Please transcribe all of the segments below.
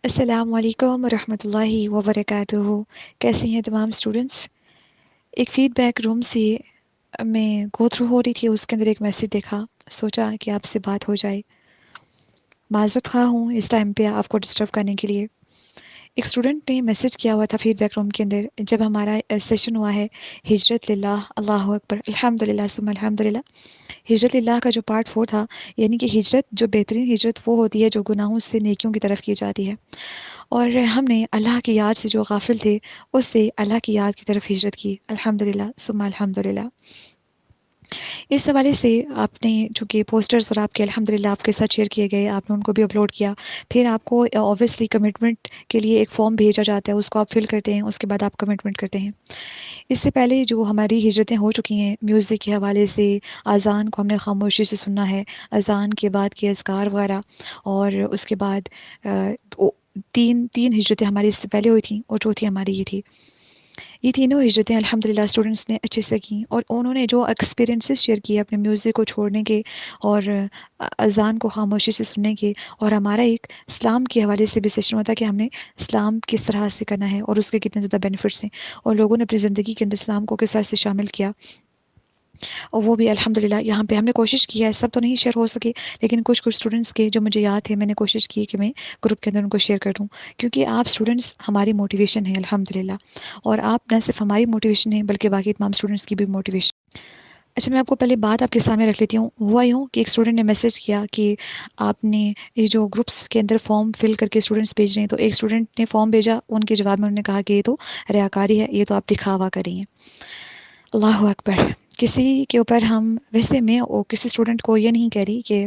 السلام علیکم ورحمۃ اللہ وبرکاتہ۔ کیسے ہیں تمام اسٹوڈنٹس؟ ایک فیڈ بیک روم سے میں گو تھرو ہو رہی تھی، اس کے اندر ایک میسیج دیکھا، سوچا کہ آپ سے بات ہو جائے۔ معذرت خواہ ہوں اس ٹائم پہ آپ کو ڈسٹرب کرنے کے لیے۔ ایک اسٹوڈنٹ نے میسیج کیا ہوا تھا فیڈ بیک روم کے اندر، جب ہمارا سیشن ہوا ہے ہجرت للہ، اللہ اکبر، الحمد للہ ثم الحمد للہ۔ ہجرت اللہ کا جو پارٹ 4 تھا، یعنی کہ ہجرت، جو بہترین ہجرت وہ ہوتی ہے جو گناہوں سے نیکیوں کی طرف کی جاتی ہے، اور ہم نے اللہ کی یاد سے جو غافل تھے اس سے اللہ کی یاد کی طرف ہجرت کی، الحمدللہ ثم الحمدللہ۔ اس حوالے سے آپ نے چونکہ پوسٹرز اور آپ کے الحمدللہ آپ کے ساتھ شیئر کیے گئے، آپ نے ان کو بھی اپلوڈ کیا، پھر آپ کو اوبویسلی کمٹمنٹ کے لیے ایک فارم بھیجا جاتا ہے، اس کو آپ فل کرتے ہیں، اس کے بعد آپ کمٹمنٹ کرتے ہیں۔ اس سے پہلے جو ہماری ہجرتیں ہو چکی ہیں میوزک کے حوالے سے، اذان کو ہم نے خاموشی سے سننا ہے، اذان کے بعد کے اذکار وغیرہ، اور اس کے بعد تین ہجرتیں ہماری اس سے پہلے ہوئی تھیں، اور چوتھی ہماری یہ تھی۔ یہ تینوں ہجرتیں الحمدللہ اسٹوڈنٹس نے اچھے سے کیں، اور انہوں نے جو ایکسپیرینسز شیئر کیے اپنے میوزک کو چھوڑنے کے اور اذان کو خاموشی سے سننے کے، اور ہمارا ایک اسلام کے حوالے سے بھی سیشن ہوتا ہے کہ ہم نے اسلام کس طرح سے کرنا ہے اور اس کے کتنے زیادہ بینیفٹس ہیں، اور لوگوں نے اپنی زندگی کے اندر اسلام کو کس طرح سے شامل کیا، اور وہ بھی الحمدللہ یہاں پہ ہم نے کوشش کی ہے، سب تو نہیں شیئر ہو سکے لیکن کچھ اسٹوڈنٹس کے جو مجھے یاد ہے میں نے کوشش کی کہ میں گروپ کے اندر ان کو شیئر کر دوں، کیونکہ آپ اسٹوڈنٹس ہماری موٹیویشن ہے الحمدللہ، اور آپ نہ صرف ہماری موٹیویشن ہے بلکہ باقی تمام اسٹوڈنٹس کی بھی موٹیویشن۔ اچھا، میں آپ کو پہلے بات آپ کے سامنے رکھ لیتی ہوں۔ ہوا یوں کہ ایک اسٹوڈنٹ نے میسج کیا کہ آپ نے یہ جو گروپس کے اندر فارم فل کر کے اسٹوڈنٹس بھیج رہے ہیں، تو ایک اسٹوڈنٹ نے فارم بھیجا، ان کے جواب میں انہوں نے کہا کہ یہ تو ریاکاری ہے، یہ تو آپ دکھاوا کر رہی ہیں۔ اللہ اکبر۔ کسی کے اوپر ہم، ویسے میں کسی اسٹوڈنٹ کو یہ نہیں کہہ رہی کہ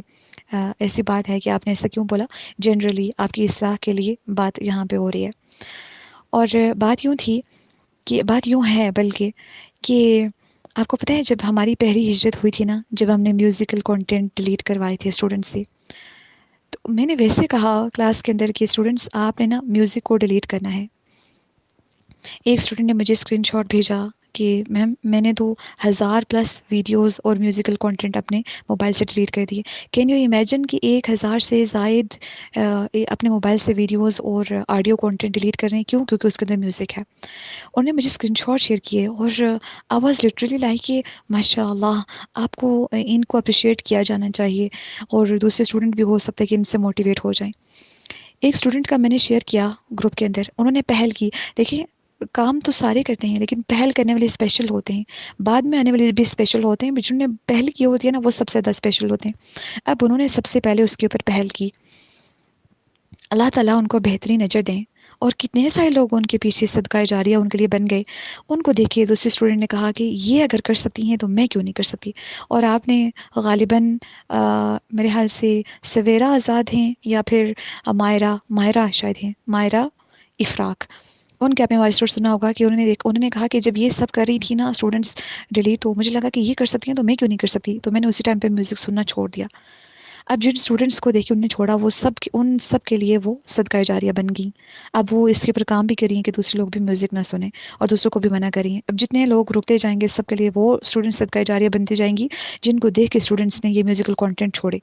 ایسی بات ہے کہ آپ نے ایسا کیوں بولا، جنرلی آپ کی اصلاح کے لیے بات یہاں پہ ہو رہی ہے، اور بات یوں تھی کہ بات یوں ہے بلکہ کہ آپ کو پتہ ہے جب ہماری پہلی ہجرت ہوئی تھی نا، جب ہم نے میوزیکل کنٹینٹ ڈیلیٹ کروائے تھے اسٹوڈنٹ سے، تو میں نے ویسے کہا کلاس کے اندر کہ اسٹوڈنٹس آپ نے نا میوزک کو ڈیلیٹ کرنا ہے۔ ایک اسٹوڈنٹ نے مجھے اسکرین شاٹ بھیجا کہ میم میں نے تو 1000+ ویڈیوز اور میوزیکل کنٹینٹ اپنے موبائل سے ڈیلیٹ کر دیے۔ کین یو امیجن کہ 1000 سے زائد اپنے موبائل سے ویڈیوز اور آڈیو کنٹینٹ ڈیلیٹ کر رہے ہیں؟ کیوں؟ کیونکہ اس کے اندر میوزک ہے۔ انہوں نے مجھے اسکرین شاٹ شیئر کیے، اور آئی واز لٹرلی لائک کہ ماشاء اللہ، آپ کو ان کو اپریشیٹ کیا جانا چاہیے، اور دوسرے اسٹوڈنٹ بھی ہو سکتا ہے کہ ان سے موٹیویٹ ہو جائیں۔ ایک اسٹوڈنٹ کا میں نے شیئر کیا گروپ کے اندر، انہوں نے پہل کی۔ دیکھیے، کام تو سارے کرتے ہیں لیکن پہل کرنے والے اسپیشل ہوتے ہیں، بعد میں آنے والے بھی اسپیشل ہوتے ہیں، جنہوں نے پہل کی ہوتی ہے نا وہ سب سے زیادہ اسپیشل ہوتے ہیں۔ اب انہوں نے سب سے پہلے اس کے اوپر پہل کی، اللہ تعالیٰ ان کو بہترین اجر دیں، اور کتنے سارے لوگ ان کے پیچھے صدقہ جاریہ ان کے لیے بن گئے۔ ان کو دیکھیے، دوسرے اسٹوڈنٹ نے کہا کہ یہ اگر کر سکتی ہیں تو میں کیوں نہیں کر سکتی، اور آپ نے غالباً میرے خیال سے سویرا آزاد ہیں یا پھر مائرہ شاید ہیں، مائرہ افراق، ان کے آپ نے وائس نوٹ سنا ہوگا کہ انہوں نے کہا کہ جب یہ سب کر رہی تھی نا اسٹوڈنٹس ڈیلیٹ، تو مجھے لگا کہ یہ کر سکتی ہیں تو میں کیوں نہیں کر سکتی، تو میں نے اسی ٹائم پہ میوزک سننا چھوڑ دیا۔ اب جن اسٹوڈنٹس کو دیکھے انہوں نے چھوڑا، وہ سب ان سب کے لیے وہ صدقہ جاریہ بن گئی۔ اب وہ اس کے اوپر کام بھی کری ہیں کہ دوسرے لوگ بھی میوزک نہ سنیں، اور دوسروں کو بھی منع کری ہیں۔ اب جتنے لوگ رکتے جائیں گے سب کے لیے وہ اسٹوڈنٹس صدقہ جاریہ بنتی جائیں گی، جن کو دیکھ کے اسٹوڈنٹس نے یہ میوزیکل کنٹینٹ چھوڑے۔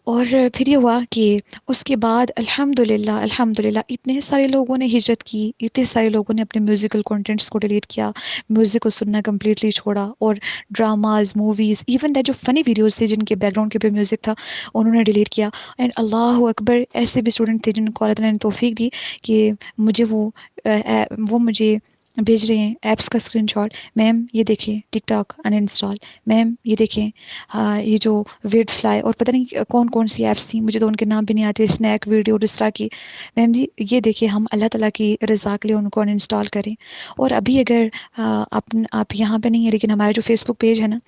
اور پھر یہ ہوا کہ اس کے بعد الحمدللہ اتنے سارے لوگوں نے ہجرت کی، اتنے سارے لوگوں نے اپنے میوزیکل کنٹینٹس کو ڈیلیٹ کیا، میوزک کو سننا کمپلیٹلی چھوڑا، اور ڈراماز، موویز، ایون دیٹ جو فنی ویڈیوز تھے جن کے بیک گراؤنڈ کے اوپر میوزک تھا، انہوں نے ڈیلیٹ کیا۔ اینڈ اللہ اکبر، ایسے بھی اسٹوڈنٹ تھے جن کو اللہ تعالیٰ نے توفیق دی کہ مجھے وہ مجھے بھیج رہے ہیں ایپس کا اسکرین شاٹ، میم یہ دیکھیں ٹک ٹاک ان انسٹال، میم یہ دیکھیں یہ جو ویڈ فلائی، اور پتہ نہیں کون کون سی ایپس تھیں، مجھے تو ان کے نام بھی نہیں آتے، اسنیک ویڈیو اس طرح کی، میم جی یہ دیکھیں ہم اللہ تعالیٰ کی رضا کے لیے ان کو ان انسٹال کریں۔ اور ابھی اگر آپ یہاں پہ نہیں ہیں لیکن ہمارا جو فیس بک پیج ہے نا،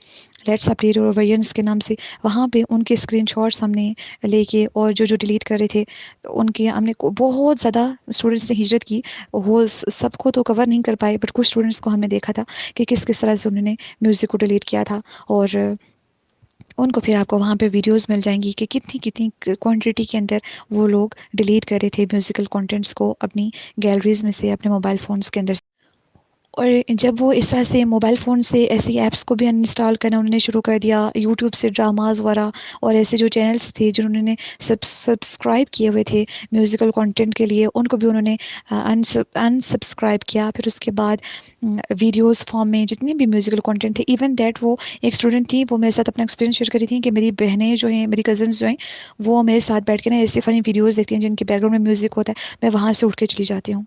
لیٹس اپ ریڈ اور ویئنس کے نام سے، وہاں پہ ان کے اسکرین شاٹس ہم نے لے کے، اور جو ڈیلیٹ کر رہے تھے ان کے، ہم نے بہت زیادہ اسٹوڈنٹس نے ہجرت کی، وہ سب کو تو کور نہیں کر پائے بٹ کچھ اسٹوڈنٹس کو ہم نے دیکھا تھا کہ کس طرح سے انہوں نے میوزک کو ڈیلیٹ کیا تھا، اور ان کو پھر آپ کو وہاں پہ ویڈیوز مل جائیں گی کہ کتنی کوانٹٹی کے اندر وہ لوگ ڈیلیٹ کر رہے تھے میوزیکل کنٹینٹس کو اپنی گیلریز میں سے، اپنے موبائل فونز کے اندر سے۔ اور جب وہ اس طرح سے موبائل فون سے ایسی ایپس کو بھی انسٹال کرنا انہوں نے شروع کر دیا، یوٹیوب سے ڈراماز وغیرہ اور ایسے جو چینلس تھے جنہوں نے سبسکرائب کیے ہوئے تھے میوزیکل کنٹینٹ کے لیے، ان کو بھی انہوں نے انسبسکرائب کیا. پھر اس کے بعد ویڈیوز فارم میں جتنے بھی میوزیکل کنٹینٹ تھے، ایون دیٹ وہ ایک اسٹوڈنٹ تھی، وہ میرے ساتھ اپنا ایکسپیرینس شیئر کری تھی کہ میری بہنیں جو ہیں، میری کزنس جو ہیں، وہ میرے ساتھ بیٹھ کے نا ایسی فنی ویڈیوز دیکھتی ہیں جن کے بیک گراؤنڈ میں میوزک ہوتا ہے، میں وہاں سے اٹھ کے چلی جاتی ہوں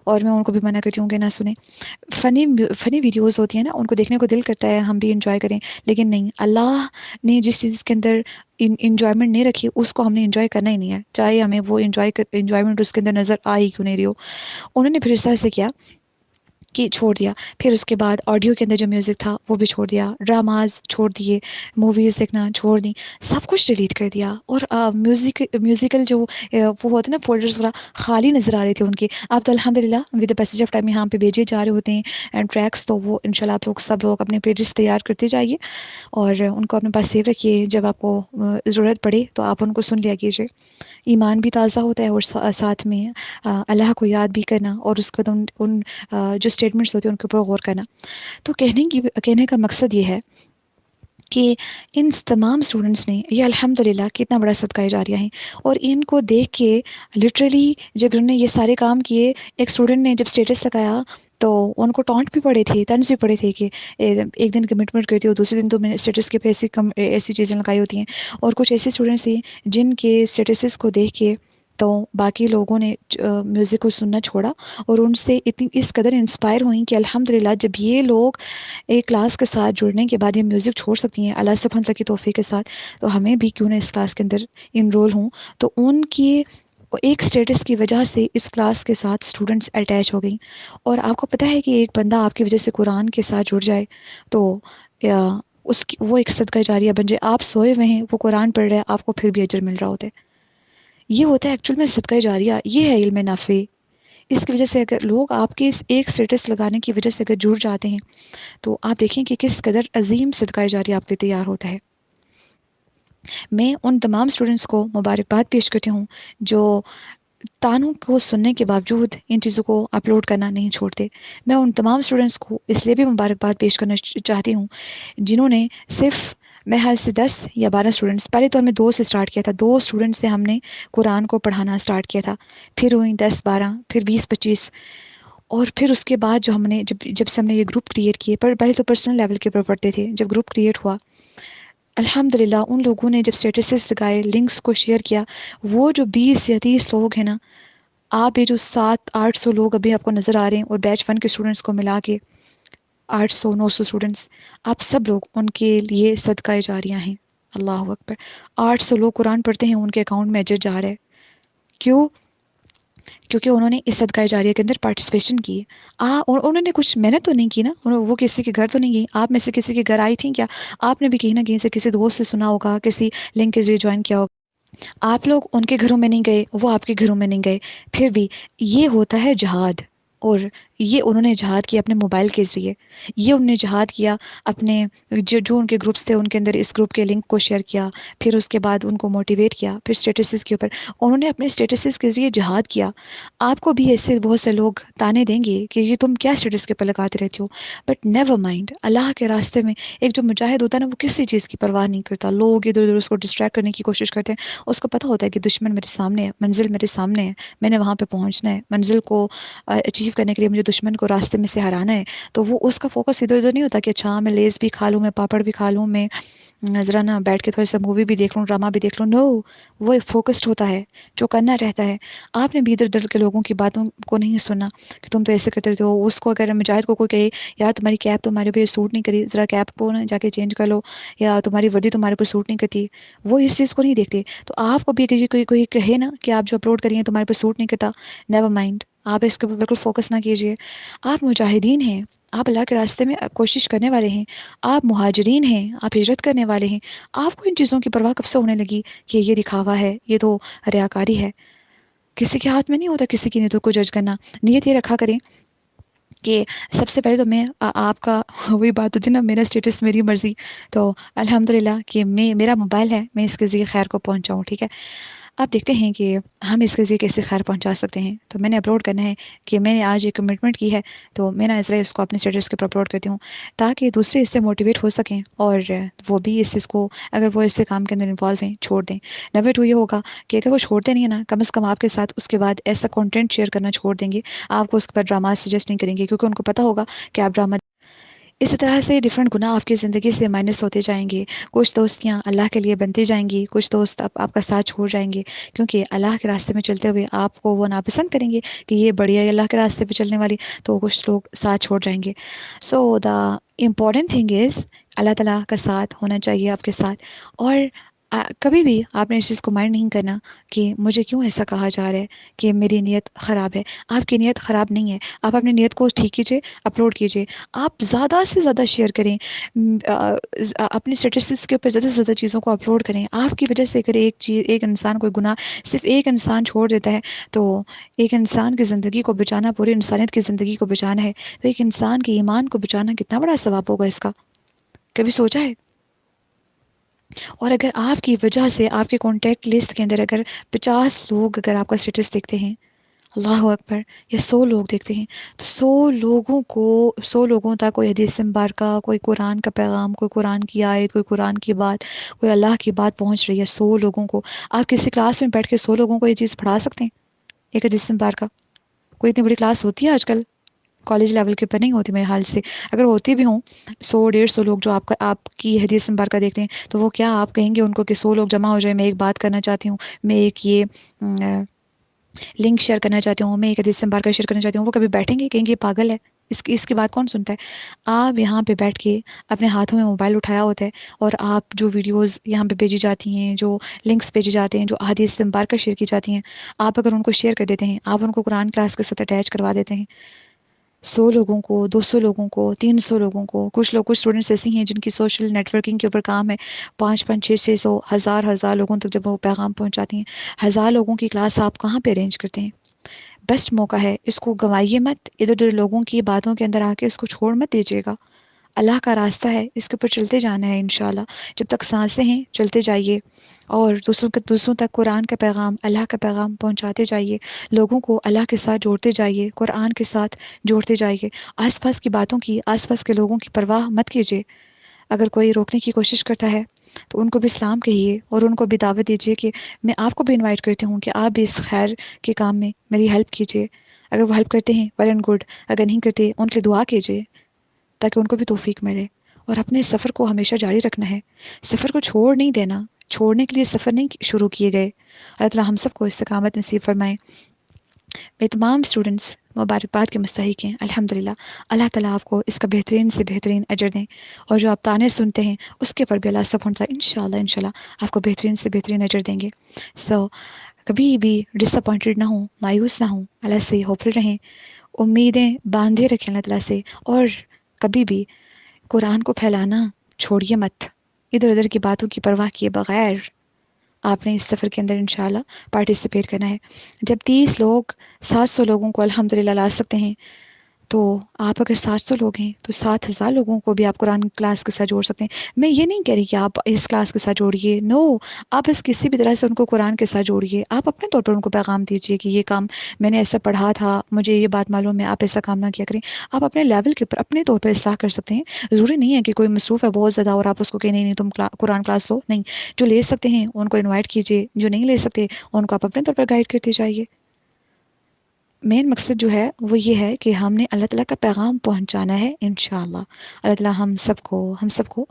اور میں ان کو بھی منع کرتی ہوں کہ نہ سنیں. فنی فنی ویڈیوز ہوتی ہیں نا، ان کو دیکھنے کو دل کرتا ہے ہم بھی انجوائے کریں، لیکن نہیں، اللہ نے جس چیز کے اندر انجوائمنٹ نہیں رکھی اس کو ہم نے انجوائے کرنا ہی نہیں ہے، چاہے ہمیں وہ انجوائمنٹ اس کے اندر نظر آ ہی کیوں نہیں رہی ہو. انہوں نے پھر اس طرح سے کیا کہ چھوڑ دیا. پھر اس کے بعد آڈیو کے اندر جو میوزک تھا وہ بھی چھوڑ دیا، ڈراماز چھوڑ دیے، موویز دیکھنا چھوڑ دی، سب کچھ ڈیلیٹ کر دیا. اور میوزیکل جو وہ ہوتے ہیں نا فولڈرز وغیرہ خالی نظر آ رہے تھے ان کے. اب تو الحمدللہ with the passage of time یہاں پہ بھیجے جا رہے ہوتے ہیں اینڈ ٹریکس، تو وہ انشاءاللہ آپ لوگ سب لوگ اپنے پیجز تیار کرتے جائیے اور ان کو اپنے پاس سیو رکھیے. جب آپ کو ضرورت پڑے تو آپ ان کو سن لیا کیجیے. ایمان بھی تازہ ہوتا ہے اور ساتھ میں اللہ کو یاد بھی کرنا اور اس کے بعد ان جو اسٹیٹمنٹس ہوتے ہیں ان کے اوپر غور کرنا. تو کہنے کا مقصد یہ ہے کہ ان تمام اسٹوڈنٹس نے یہ الحمدللہ کتنا بڑا صدقہ جاریہ ہیں. اور ان کو دیکھ کے لٹرلی جب انہوں نے یہ سارے کام کیے، ایک اسٹوڈنٹ نے جب اسٹیٹس لگایا تو ان کو ٹانٹ بھی پڑے تھے، طنز بھی پڑے تھے کہ ایک دن کمٹمنٹ کرتی ہو، دوسرے دن تو میں نے اسٹیٹس کے پہ ایسی چیزیں لگائی ہوتی ہیں. اور کچھ ایسے اسٹوڈنٹس تھے جن کے اسٹیٹسز کو دیکھ کے تو باقی لوگوں نے میوزک کو سننا چھوڑا اور ان سے اتنی اس قدر انسپائر ہوئیں کہ الحمدللہ جب یہ لوگ ایک کلاس کے ساتھ جڑنے کے بعد یہ میوزک چھوڑ سکتی ہیں اللہ سبحانہ تعالیٰ کی توفیق کے ساتھ، تو ہمیں بھی کیوں نہ اس کلاس کے اندر انرول ہوں. تو ان کی ایک اسٹیٹس کی وجہ سے اس کلاس کے ساتھ اسٹوڈنٹس اٹیچ ہو گئیں. اور آپ کو پتہ ہے کہ ایک بندہ آپ کی وجہ سے قرآن کے ساتھ جڑ جائے تو وہ ایک صدقہ جاریہ بن جائے. آپ سوئے ہوئے ہیں، وہ قرآن پڑھ رہے ہیں، آپ کو پھر بھی اجر مل رہا ہوتا ہے. یہ ہوتا ہے ایکچوئل میں صدقہ جاریہ، یہ ہے علم نافع. اس کی وجہ سے اگر لوگ آپ کے اس ایک اسٹیٹس لگانے کی وجہ سے اگر جڑ جاتے ہیں تو آپ دیکھیں کہ کس قدر عظیم صدقہ جاریہ آپ پہ تیار ہوتا ہے. میں ان تمام اسٹوڈنٹس کو مبارکباد پیش کرتی ہوں جو تانوں کو سننے کے باوجود ان چیزوں کو اپلوڈ کرنا نہیں چھوڑتے. میں ان تمام اسٹوڈنٹس کو اس لیے بھی مبارکباد پیش کرنا چاہتی ہوں جنہوں نے صرف میں حال سے 10 یا 12 اسٹوڈنٹس، پہلے تو ہم نے 2 سے سٹارٹ کیا تھا، 2 اسٹوڈنٹس سے ہم نے قرآن کو پڑھانا سٹارٹ کیا تھا، پھر ہوئی 10 12، پھر 20 25، اور پھر اس کے بعد جو ہم نے جب سے ہم نے یہ گروپ کریٹ کیے، پر پہلے تو پرسنل لیول کے اوپر پڑھتے تھے. جب گروپ کریٹ ہوا الحمدللہ ان لوگوں نے جب اسٹیٹسز لگائے، لنکس کو شیئر کیا، وہ جو 20 یا 30 لوگ ہیں نا، آپ یہ جو 700-800 لوگ ابھی آپ کو نظر آ رہے ہیں اور بیچ 1 کے اسٹوڈنٹس کو ملا کے 800-900 اسٹوڈنٹس، آپ سب لوگ ان کے لیے صدقہ جاریہ ہیں. اللہ اکبر. 800 لوگ قرآن پڑھتے ہیں، ان کے اکاؤنٹ میں اجر جا رہا ہے. کیوں؟ کیونکہ انہوں نے اس صدقہ جاریہ کے اندر پارٹیسپیشن کی. اور انہوں نے کچھ محنت تو نہیں کی نا، وہ کسی کے گھر تو نہیں گئی. آپ میں سے کسی کے گھر آئی تھیں کیا؟ آپ نے بھی کہیں نہ کہیں سے کسی دوست سے سنا ہوگا، کسی لنک کے ذریعے جوائن کیا ہوگا. آپ لوگ ان کے گھروں میں نہیں گئے، وہ آپ کے گھروں میں نہیں گئے، پھر بھی یہ ہوتا ہے جہاد. اور یہ انہوں نے جہاد کیا اپنے موبائل کے ذریعے، یہ انہوں نے جہاد کیا اپنے جو ان کے گروپس تھے ان کے اندر اس گروپ کے لنک کو شیئر کیا، پھر اس کے بعد ان کو موٹیویٹ کیا، پھر اسٹیٹسز کے اوپر انہوں نے اپنے اسٹیٹسز کے ذریعے جہاد کیا. آپ کو بھی ایسے بہت سے لوگ تانے دیں گے کہ یہ تم کیا اسٹیٹس کے اوپر لگاتے رہتی ہو، بٹ نیور مائنڈ. اللہ کے راستے میں ایک جو مجاہد ہوتا ہے نا، وہ کسی چیز کی پرواہ نہیں کرتا. لوگ ادھر ادھر اس کو ڈسٹریکٹ کرنے کی کوشش کرتے ہیں، اس کو پتہ ہوتا ہے کہ دشمن میرے سامنے ہے، منزل میرے سامنے ہے، میں نے وہاں پہ پہنچنا ہے، منزل کو اچیو کرنے کے لیے مجھے دشمن کو راستے میں سے ہرانا ہے. تو وہ اس کا فوکس ادھر ادھر نہیں ہوتا کہ اچھا میں لیز بھی کھا لوں، میں پاپڑ بھی کھا لوں، میں ذرا نا بیٹھ کے تھوڑا سا مووی بھی دیکھ لوں، ڈرامہ بھی دیکھ لوں. نو، وہ ایک فوکسڈ ہوتا ہے جو کرنا رہتا ہے. آپ نے بھی ادھر ادھر کے لوگوں کی باتوں کو نہیں سننا کہ تم تو ایسے کرتے رہتے ہو. اس کو اگر مجاہد کو کوئی کہے یار تمہاری کیپ تمہارے پہ سوٹ نہیں کری، ذرا کیپ کو نا جا کے چینج کر لو، یا تمہاری وردی تمہارے پر سوٹ نہیں کرتی، وہ اس چیز کو نہیں دیکھتے. تو آپ کو بھی اگر کوئی کہے نا کہ آپ جو اپلوڈ کریے تمہارے پر سوٹ نہیں کرتا، نیور مائنڈ، آپ اس کے اوپر بالکل فوکس نہ کیجیے. آپ مجاہدین ہیں، آپ اللہ کے راستے میں کوشش کرنے والے ہیں، آپ مہاجرین ہیں، آپ ہجرت کرنے والے ہیں. آپ کو ان چیزوں کی پرواہ کب سے ہونے لگی کہ یہ دکھاوا ہے، یہ تو ریاکاری ہے؟ کسی کے ہاتھ میں نہیں ہوتا کسی کی نیتوں کو جج کرنا. نیت یہ رکھا کریں کہ سب سے پہلے تو میں آپ کا وہی بات ہوتی ہے نا، میرا اسٹیٹس میری مرضی. تو الحمدللہ کہ میرا موبائل ہے، میں اس کے ذریعے خیر کو پہنچاؤں. ٹھیک ہے، آپ دیکھتے ہیں کہ ہم اس کے ذریعے کیسے خیر پہنچا سکتے ہیں. تو میں نے اپلوڈ کرنا ہے کہ میں نے آج ایک کمٹمنٹ کی ہے، تو میں نا اس کو اپنے اسٹیٹس کے اوپر اپلوڈ کرتی ہوں تاکہ دوسرے اس سے موٹیویٹ ہو سکیں اور وہ بھی اس چیز کو، اگر وہ اس سے کام کے اندر انوالو ہیں، چھوڑ دیں. نمبر 2 یہ ہوگا کہ اگر وہ چھوڑتے نہیں ہیں نا، کم از کم آپ کے ساتھ اس کے بعد ایسا کنٹینٹ شیئر کرنا چھوڑ دیں گے، آپ کو اس کے بعد ڈرامہ سجیسٹ نہیں کریں گے، کیونکہ ان کو پتا ہوگا کہ آپ ڈرامہ. اسی طرح سے ڈفرینٹ گناہ آپ کی زندگی سے مائنس ہوتے جائیں گے. کچھ دوستیاں اللہ کے لیے بنتی جائیں گی، کچھ دوست آپ کا ساتھ چھوڑ جائیں گے، کیونکہ اللہ کے راستے میں چلتے ہوئے آپ کو وہ ناپسند کریں گے کہ یہ بڑھیا ہے اللہ کے راستے پہ چلنے والی، تو کچھ لوگ ساتھ چھوڑ جائیں گے. سو دا امپورٹنٹ تھنگ از اللہ تعالیٰ کا ساتھ ہونا چاہیے آپ کے ساتھ. اور کبھی بھی آپ نے اس چیز کو مائنڈ نہیں کرنا کہ مجھے کیوں ایسا کہا جا رہا ہے کہ میری نیت خراب ہے. آپ کی نیت خراب نہیں ہے، آپ اپنی نیت کو ٹھیک کیجیے، اپلوڈ کیجیے، آپ زیادہ سے زیادہ شیئر کریں، اپنے اسٹیٹسز کے اوپر زیادہ سے زیادہ چیزوں کو اپلوڈ کریں. آپ کی وجہ سے اگر ایک انسان کوئی گناہ صرف ایک انسان چھوڑ دیتا ہے، تو ایک انسان کی زندگی کو بچانا، پوری انسانیت کی زندگی کو بچانا ہے. تو ایک انسان کے ایمان کو بچانا کتنا بڑا ثواب ہوگا اس کا، کبھی سوچا ہے؟ اور اگر آپ کی وجہ سے آپ کے کانٹیکٹ لسٹ کے اندر اگر 50 لوگ اگر آپ کا اسٹیٹس دیکھتے ہیں، اللہ اکبر، یا 100 لوگ دیکھتے ہیں، تو 100 لوگوں تک کوئی حدیث مبارکہ، کوئی قرآن کا پیغام، کوئی قرآن کی آیت، کوئی قرآن کی بات، کوئی اللہ کی بات پہنچ رہی ہے 100 لوگوں کو. آپ کسی کلاس میں بیٹھ کے 100 لوگوں کو یہ چیز پڑھا سکتے ہیں؟ ایک حدیث مبارکہ کوئی اتنی بڑی کلاس ہوتی ہے آج کل؟ کالج لیول کے اوپر نہیں ہوتی میرے حال سے. اگر ہوتی بھی ہوں، 100 150 لوگ جو آپ کی حدیث مبارکہ دیکھتے ہیں، تو وہ کیا آپ کہیں گے ان کو کہ 100 لوگ جمع ہو جائے، میں ایک بات کرنا چاہتی ہوں، میں ایک یہ لنک شیئر کرنا چاہتی ہوں، میں ایک حدیث مبارکہ شیئر کرنا چاہتی ہوں، وہ کبھی بیٹھیں گے کہیں گے پاگل ہے، اس کی بات کون سنتا ہے؟ آپ یہاں پہ بیٹھ کے اپنے ہاتھوں میں موبائل اٹھایا ہوتا ہے، اور آپ جو ویڈیوز یہاں پہ بھیجی جاتی ہیں، جو لنکس بھیجے جاتے ہیں، جو حدیث مبارکہ شیئر کی جاتی ہیں، آپ اگر ان کو شیئر کر دیتے ہیں، آپ ان کو قرآن کلاس کے ساتھ اٹیچ کروا دیتے ہیں، 100 لوگوں کو، 200 لوگوں کو، 300 لوگوں کو. کچھ اسٹوڈنٹس ایسی ہیں جن کی سوشل نیٹ ورکنگ کے اوپر کام ہے، 5 5 6 6 100 ہزار لوگوں تک جب وہ پیغام پہنچاتی ہیں. 1000 لوگوں کی کلاس آپ کہاں پہ ارینج کرتے ہیں؟ بیسٹ موقع ہے، اس کو گوائیے مت. ادھر ادھر لوگوں کی باتوں کے اندر آ کے اس کو چھوڑ مت دیجیے گا. اللہ کا راستہ ہے، اس کے اوپر چلتے جانا ہے انشاءاللہ. جب تک سانسیں ہیں چلتے جائیے، اور دوسروں تک قرآن کا پیغام، اللہ کا پیغام پہنچاتے جائیے. لوگوں کو اللہ کے ساتھ جوڑتے جائیے، قرآن کے ساتھ جوڑتے جائیے. آس پاس کی باتوں کی، آس پاس کے لوگوں کی پرواہ مت کیجیے. اگر کوئی روکنے کی کوشش کرتا ہے تو ان کو بھی اسلام کہیے، اور ان کو بھی دعوت دیجیے کہ میں آپ کو بھی انوائٹ کرتی ہوں کہ آپ بھی اس خیر کے کام میں میری ہیلپ کیجیے. اگر وہ ہیلپ کرتے ہیں ویل اینڈ گڈ، اگر نہیں کرتے ان کے لیے دعا کیجیے تاکہ ان کو بھی توفیق ملے. اور اپنے سفر کو ہمیشہ جاری رکھنا ہے، سفر کو چھوڑ نہیں دینا. چھوڑنے کے لیے سفر نہیں شروع کیے گئے. اللہ تعالی ہم سب کو استقامت نصیب فرمائے. میرے تمام اسٹوڈنٹس مبارکباد کے مستحق ہیں الحمدللہ. اللہ تعالیٰ آپ کو اس کا بہترین سے بہترین اجر دیں، اور جو آپ تانے سنتے ہیں اس کے پر بھی اللہ سبحانہ وتعالیٰ انشاءاللہ آپ کو بہترین سے بہترین اجر دیں گے. سو کبھی بھی ڈس اپوائنٹڈ نہ ہوں، مایوس نہ ہوں، اللہ سے ہوپفل رہیں، امیدیں باندھے رکھیں اللہ تعالیٰ سے. اور کبھی بھی قرآن کو پھیلانا چھوڑیے مت. ادھر ادھر کی باتوں کی پرواہ کیے بغیر آپ نے اس سفر کے اندر انشاءاللہ پارٹیسپیٹ کرنا ہے. جب 30 لوگ 700 لوگوں کو الحمدللہ لا سکتے ہیں، تو آپ اگر 700 لوگ ہیں تو 7000 لوگوں کو بھی آپ قرآن کلاس کے ساتھ جوڑ سکتے ہیں. میں یہ نہیں کہہ رہی کہ آپ اس کلاس کے ساتھ جوڑیے، نو. آپ اس کسی بھی طرح سے ان کو قرآن کے ساتھ جوڑیے. آپ اپنے طور پر ان کو پیغام دیجیے کہ یہ کام میں نے ایسا پڑھا تھا، مجھے یہ بات معلوم ہے، آپ ایسا کام نہ کیا کریں. آپ اپنے لیول کے اوپر اپنے طور پر اصلاح کر سکتے ہیں. ضروری نہیں ہے کہ کوئی مصروف ہے بہت زیادہ اور آپ اس کو کہ نہیں تم قرآن کلاس لو. نہیں، جو لے سکتے ہیں ان کو انوائٹ کیجیے، جو نہیں لے سکتے ان کو آپ اپنے طور پر گائیڈ کرتے جائیے. مین مقصد جو ہے وہ یہ ہے کہ ہم نے اللہ تعالیٰ کا پیغام پہنچانا ہے انشاءاللہ. اللہ تعالیٰ ہم سب کو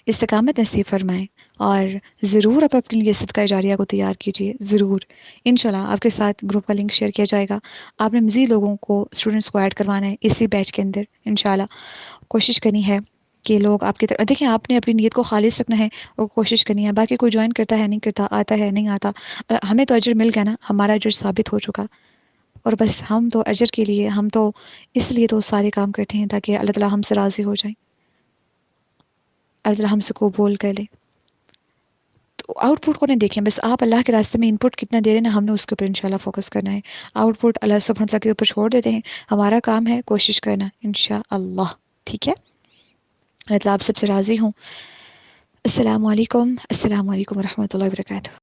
استقامت نصیب فرمائے. اور ضرور آپ اپنے لیے صدقہ جاریہ کو تیار کیجیے، ضرور. انشاءاللہ آپ کے ساتھ گروپ کا لنک شیئر کیا جائے گا. آپ نے مزید لوگوں کو، اسٹوڈنٹس کو ایڈ کروانا ہے اسی بیچ کے اندر انشاءاللہ. کوشش کرنی ہے کہ لوگ آپ کی طرف دیکھیں. آپ نے اپنی نیت کو خالص رکھنا ہے اور کوشش کرنی ہے. باقی کوئی جوائن کرتا ہے نہیں کرتا، آتا ہے نہیں آتا، ہمیں تو اجر مل گیا نا، ہمارا اجر ثابت ہو چکا. اور بس ہم تو اجر کے لیے، ہم تو اس لیے تو سارے کام کرتے ہیں تاکہ اللہ تعالیٰ ہم سے راضی ہو جائے، اللہ تعالیٰ ہم سے قبول کر لے. تو آؤٹ پٹ کو نہیں دیکھیں، بس آپ اللہ کے راستے میں ان پٹ کتنا دے رہے ہیں نا، ہم نے اس کے اوپر انشاءاللہ فوکس کرنا ہے. آؤٹ پٹ اللہ سبحانہ وتعالیٰ کے اوپر چھوڑ دیتے ہیں. ہمارا کام ہے کوشش کرنا انشاءاللہ. ٹھیک ہے، اللہ تعالیٰ آپ سب سے راضی ہوں. السلام علیکم، السلام علیکم ورحمۃ اللہ وبرکاتہ.